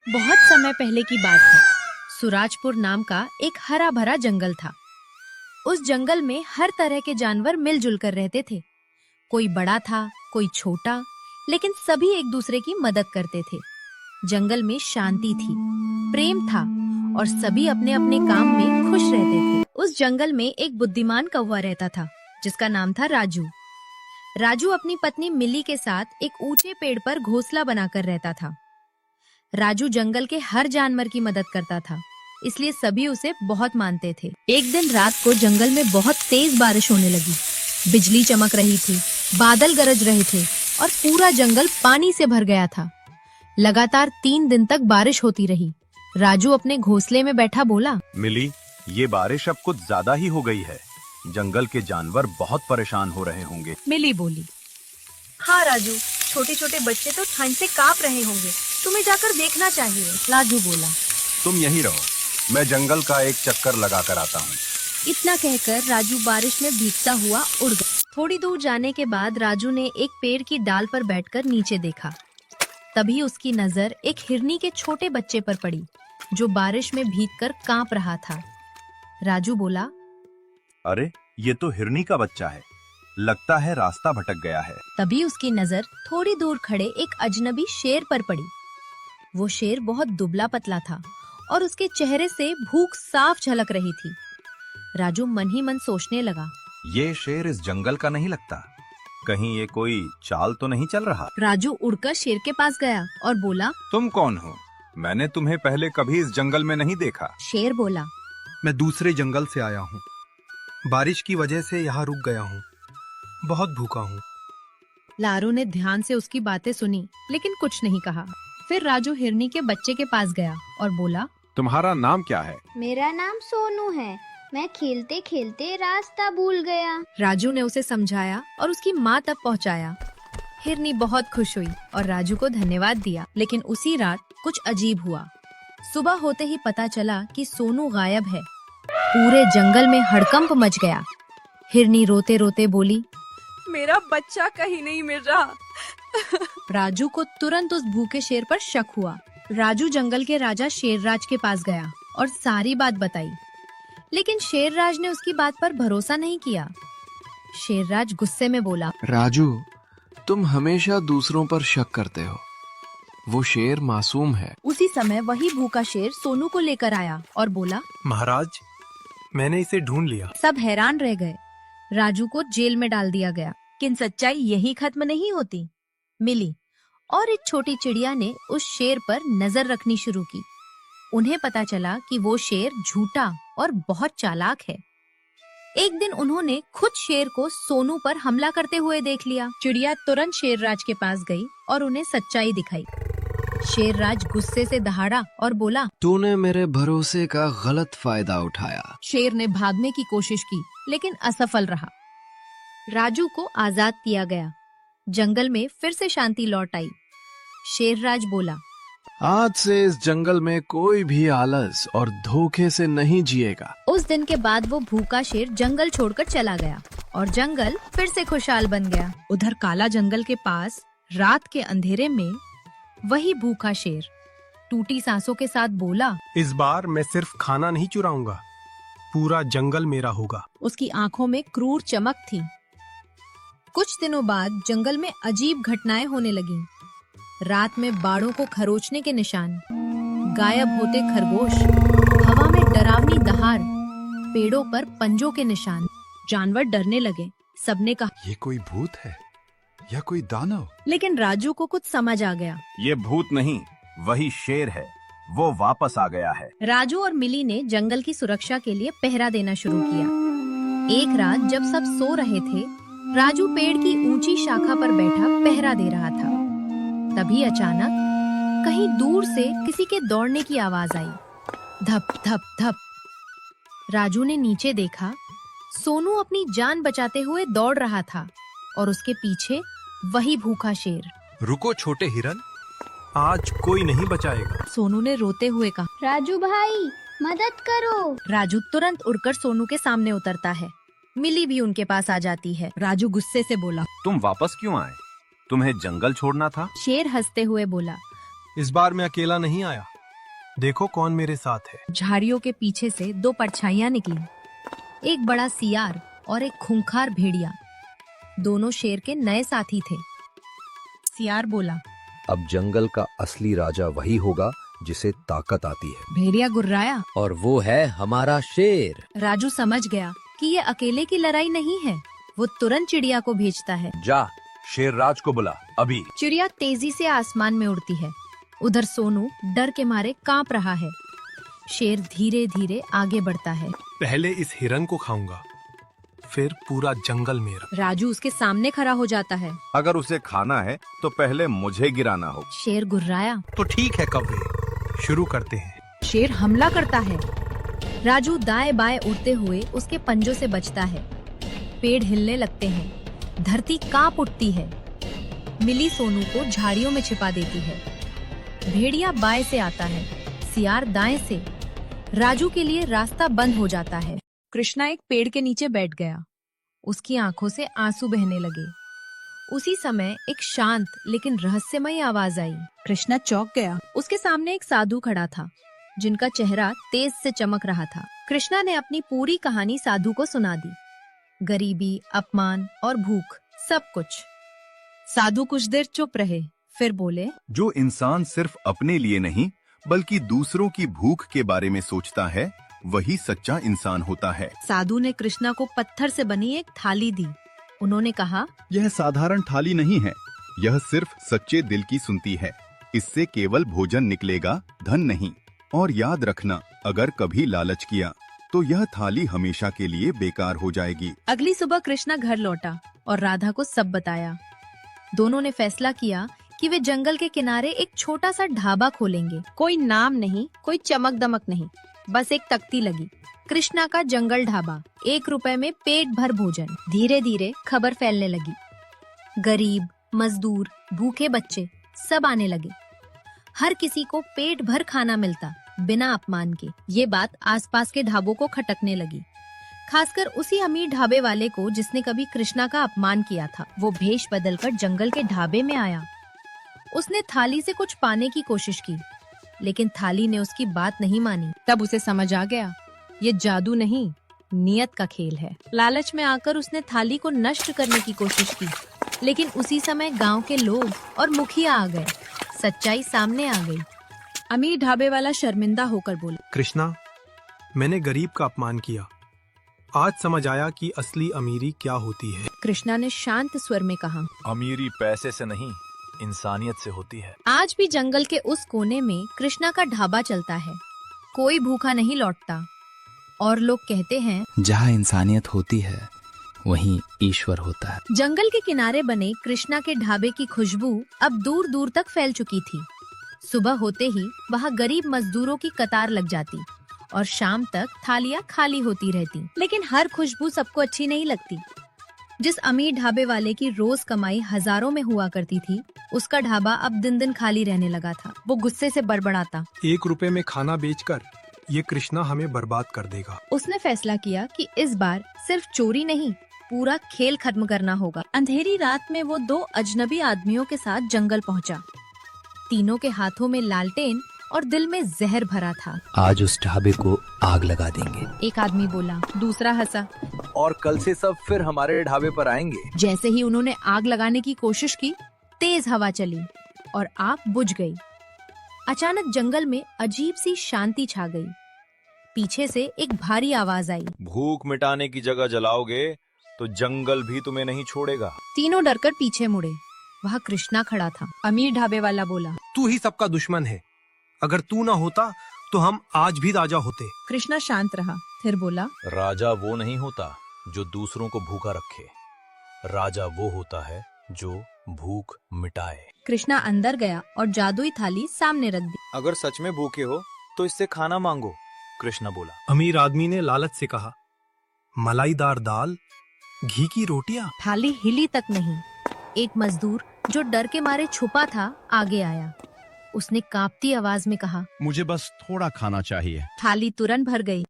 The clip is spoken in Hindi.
बहुत समय पहले की बात है। सुराजपुर नाम का एक हरा भरा जंगल था। उस जंगल में हर तरह के जानवर मिलजुल कर रहते थे। कोई बड़ा था, कोई छोटा, लेकिन सभी एक दूसरे की मदद करते थे। जंगल में शांति थी, प्रेम था और सभी अपने अपने काम में खुश रहते थे। उस जंगल में एक बुद्धिमान कौवा रहता था जिसका नाम था राजू। राजू अपनी पत्नी मिली के साथ एक ऊंचे पेड़ पर घोंसला बनाकर रहता था। राजू जंगल के हर जानवर की मदद करता था, इसलिए सभी उसे बहुत मानते थे। एक दिन रात को जंगल में बहुत तेज बारिश होने लगी। बिजली चमक रही थी, बादल गरज रहे थे और पूरा जंगल पानी से भर गया था। लगातार 3 दिन तक बारिश होती रही। राजू अपने घोंसले में बैठा बोला, मिली, ये बारिश अब कुछ ज्यादा ही हो गई है। जंगल के जानवर बहुत परेशान हो रहे होंगे। मिली बोली, हाँ राजू, छोटे छोटे बच्चे तो ठंड से कांप रहे होंगे, तुम्हें जाकर देखना चाहिए। राजू बोला। तुम यहीं रहो, मैं जंगल का एक चक्कर लगा कर आता हूँ। इतना कहकर राजू बारिश में भीगता हुआ उड़ गया। थोड़ी दूर जाने के बाद राजू ने एक पेड़ की डाल पर बैठकर नीचे देखा। तभी उसकी नजर एक हिरनी के छोटे बच्चे पर पड़ी जो बारिश में भीगकर कांप रहा था। राजू बोला, अरे ये तो हिरनी का बच्चा है, लगता है रास्ता भटक गया है। तभी उसकी नजर थोड़ी दूर खड़े एक अजनबी शेर पर पड़ी। वो शेर बहुत दुबला पतला था और उसके चेहरे से भूख साफ झलक रही थी। राजू मन ही मन सोचने लगा, ये शेर इस जंगल का नहीं लगता, कहीं ये कोई चाल तो नहीं चल रहा। राजू उड़कर शेर के पास गया और बोला, तुम कौन हो? मैंने तुम्हें पहले कभी इस जंगल में नहीं देखा। शेर बोला, मैं दूसरे जंगल से आया हूँ, बारिश की वजह से यहाँ रुक गया हूँ, बहुत भूखा हूँ। लारू ने ध्यान से उसकी बातें सुनी लेकिन कुछ नहीं कहा। फिर राजू हिरनी के बच्चे के पास गया और बोला, तुम्हारा नाम क्या है? मेरा नाम सोनू है, मैं खेलते खेलते रास्ता भूल गया। राजू ने उसे समझाया और उसकी माँ तक पहुँचाया। हिरनी बहुत खुश हुई और राजू को धन्यवाद दिया। लेकिन उसी रात कुछ अजीब हुआ। सुबह होते ही पता चला कि सोनू गायब है। पूरे जंगल में हड़कंप मच गया। हिरनी रोते रोते बोली, मेरा बच्चा कहीं नहीं मिल रहा। राजू को तुरंत उस भूखे शेर पर शक हुआ। राजू जंगल के राजा शेरराज के पास गया और सारी बात बताई, लेकिन शेरराज ने उसकी बात पर भरोसा नहीं किया। शेरराज गुस्से में बोला, राजू, तुम हमेशा दूसरों पर शक करते हो, वो शेर मासूम है। उसी समय वही भूखा शेर सोनू को लेकर आया और बोला, महाराज, मैंने इसे ढूंढ लिया। सब हैरान रह गए। राजू को जेल में डाल दिया गया। किंतु सच्चाई यही खत्म नहीं होती। मिली और एक छोटी चिड़िया ने उस शेर पर नजर रखनी शुरू की। उन्हें पता चला कि वो शेर झूठा और बहुत चालाक है। एक दिन उन्होंने खुद शेर को सोनू पर हमला करते हुए देख लिया। चिड़िया तुरंत शेरराज के पास गई और उन्हें सच्चाई दिखाई। शेरराज गुस्से से दहाड़ा और बोला, तूने मेरे भरोसे का गलत फायदा उठाया। शेर ने भागने की कोशिश की लेकिन असफल रहा। राजू को आजाद किया गया। जंगल में फिर से शांति लौट आई। शेरराज बोला, आज से इस जंगल में कोई भी आलस और धोखे से नहीं जिएगा। उस दिन के बाद वो भूखा शेर जंगल छोड़कर चला गया और जंगल फिर से खुशहाल बन गया। उधर काला जंगल के पास रात के अंधेरे में वही भूखा शेर टूटी सांसों के साथ बोला, इस बार मैं सिर्फ खाना नहीं चुराऊंगा, पूरा जंगल मेरा होगा। उसकी आंखों में क्रूर चमक थी। कुछ दिनों बाद जंगल में अजीब घटनाएं होने लगीं। रात में बाड़ों को खरोचने के निशान, गायब होते खरगोश, हवा में डरावनी दहाड़, पेड़ों पर पंजों के निशान। जानवर डरने लगे। सबने कहा, ये कोई भूत है या कोई दानव? लेकिन राजू को कुछ समझ आ गया। ये भूत नहीं, वही शेर है, वो वापस आ गया है। राजू और मिली ने जंगल की सुरक्षा के लिए पहरा देना शुरू किया। एक रात जब सब सो रहे थे, राजू पेड़ की ऊंची शाखा पर बैठा पहरा दे रहा था। तभी अचानक कहीं दूर से किसी के दौड़ने की आवाज आई। धप धप धप। राजू ने नीचे देखा। सोनू अपनी जान बचाते हुए दौड़ रहा था और उसके पीछे वही भूखा शेर। रुको छोटे हिरन, आज कोई नहीं बचाएगा। सोनू ने रोते हुए कहा, राजू भाई, मदद करो। राजू तुरंत उड़कर सोनू के सामने उतरता है। मिली भी उनके पास आ जाती है। राजू गुस्से से बोला, तुम वापस क्यों आए? तुम्हें जंगल छोड़ना था? शेर हंसते हुए बोला, इस बार मैं अकेला नहीं आया, देखो कौन मेरे साथ है। झाड़ियों के पीछे से दो परछाइयां निकली, एक बड़ा सियार और एक खूंखार भेड़िया। दोनों शेर के नए साथी थे। सियार बोला, अब जंगल का असली राजा वही होगा जिसे ताकत आती है, भेड़िया गुर्राया। और वो है हमारा शेर। राजू समझ गया कि ये अकेले की लड़ाई नहीं है। वो तुरंत चिड़िया को भेजता है। जा, शेर राज को बुला अभी। चिड़िया तेजी से आसमान में उड़ती है। उधर सोनू डर के मारे कांप रहा है। शेर धीरे धीरे आगे बढ़ता है। पहले इस हिरन को खाऊंगा, फिर पूरा जंगल मेरा। राजू उसके सामने खड़ा हो जाता है। अगर उसे खाना है तो पहले मुझे गिराना हो। शेर गुर्राया। तो ठीक है कौवे, शुरू करते हैं। शेर हमला करता है। राजू दाएं बाएं उड़ते हुए उसके पंजों से बचता है। पेड़ हिलने लगते हैं, धरती कांप उठती है। मिली सोनू को झाड़ियों में छिपा देती है। भेड़िया बाएं से आता है, सियार दाएं से। राजू के लिए रास्ता बंद हो जाता है। कृष्णा एक पेड़ के नीचे बैठ गया। उसकी आंखों से आंसू बहने लगे। उसी समय एक शांत लेकिन रहस्यमयी आवाज आई। कृष्णा चौंक गया। उसके सामने एक साधु खड़ा था, जिनका चेहरा तेज से चमक रहा था। कृष्णा ने अपनी पूरी कहानी साधु को सुना दी। गरीबी, अपमान और भूख, सब कुछ। साधु कुछ देर चुप रहे, फिर बोले, जो इंसान सिर्फ अपने लिए नहीं बल्कि दूसरों की भूख के बारे में सोचता है, वही सच्चा इंसान होता है। साधु ने कृष्णा को पत्थर से बनी एक थाली दी। उन्होंने कहा, यह साधारण थाली नहीं है, यह सिर्फ सच्चे दिल की सुनती है। इससे केवल भोजन निकलेगा, धन नहीं। और याद रखना, अगर कभी लालच किया तो यह थाली हमेशा के लिए बेकार हो जाएगी। अगली सुबह कृष्णा घर लौटा और राधा को सब बताया। दोनों ने फैसला किया कि वे जंगल के किनारे एक छोटा सा ढाबा खोलेंगे। कोई नाम नहीं, कोई चमक दमक नहीं, बस एक तख्ती लगी, कृष्णा का जंगल ढाबा, 1 रुपए में पेट भर भोजन। धीरे धीरे खबर फैलने लगी। गरीब, मजदूर, भूखे बच्चे सब आने लगे। हर किसी को पेट भर खाना मिलता, बिना अपमान के। ये बात आसपास के ढाबों को खटकने लगी, खासकर उसी अमीर ढाबे वाले को जिसने कभी कृष्णा का अपमान किया था। वो भेष बदलकर जंगल के ढाबे में आया। उसने थाली से कुछ पाने की कोशिश की, लेकिन थाली ने उसकी बात नहीं मानी। तब उसे समझ आ गया, ये जादू नहीं, नियत का खेल है। लालच में आकर उसने थाली को नष्ट करने की कोशिश की, लेकिन उसी समय गांव के लोग और मुखिया आ गए। सच्चाई सामने आ गई। अमीर ढाबे वाला शर्मिंदा होकर बोला, कृष्णा, मैंने गरीब का अपमान किया। आज समझ आया कि असली अमीरी क्या होती है। कृष्णा ने शांत स्वर में कहा, अमीरी पैसे से नहीं, इंसानियत से होती है। आज भी जंगल के उस कोने में कृष्णा का ढाबा चलता है। कोई भूखा नहीं लौटता, और लोग कहते हैं, जहाँ इंसानियत होती है वहीं ईश्वर होता है। जंगल के किनारे बने कृष्णा के ढाबे की खुशबू अब दूर दूर तक फैल चुकी थी। सुबह होते ही वहाँ गरीब मजदूरों की कतार लग जाती और शाम तक थालियाँ खाली होती रहती। लेकिन हर खुशबू सबको अच्छी नहीं लगती। जिस अमीर ढाबे वाले की रोज कमाई हजारों में हुआ करती थी, उसका ढाबा अब दिन दिन खाली रहने लगा था। वो गुस्से से बड़बड़ाता, 1 रुपए में खाना बेचकर ये कृष्णा हमें बर्बाद कर देगा। उसने फैसला किया कि इस बार सिर्फ चोरी नहीं, पूरा खेल खत्म करना होगा। अंधेरी रात में वो 2 अजनबी आदमियों के साथ जंगल पहुंचा। तीनों के हाथों में लालटेन और दिल में जहर भरा था। आज उस ढाबे को आग लगा देंगे। एक आदमी बोला, दूसरा हंसा। और कल से सब फिर हमारे ढाबे पर आएंगे। जैसे ही उन्होंने आग लगाने की कोशिश की, तेज हवा चली और आग बुझ गई। अचानक जंगल में अजीब सी शांति छा गई। पीछे से एक भारी आवाज आई, भूख मिटाने की जगह जलाओगे तो जंगल भी तुम्हें नहीं छोड़ेगा। तीनों डरकर पीछे मुड़े। वहाँ कृष्णा खड़ा था। अमीर ढाबे वाला बोला, तू ही सबका दुश्मन है। अगर तू ना होता तो हम आज भी राजा होते। कृष्णा शांत रहा, फिर बोला, राजा वो नहीं होता जो दूसरों को भूखा रखे, राजा वो होता है जो भूख मिटाए। कृष्णा अंदर गया और जादुई थाली सामने रख दी। अगर सच में भूखे हो तो इससे खाना मांगो, कृष्णा बोला। अमीर आदमी ने लालच से कहा, मलाईदार दाल, घी की रोटियां। थाली हिली तक नहीं। एक मजदूर जो डर के मारे छुपा था आगे आया। उसने कांपती आवाज में कहा, मुझे बस थोड़ा खाना चाहिए। थाली तुरंत भर गई।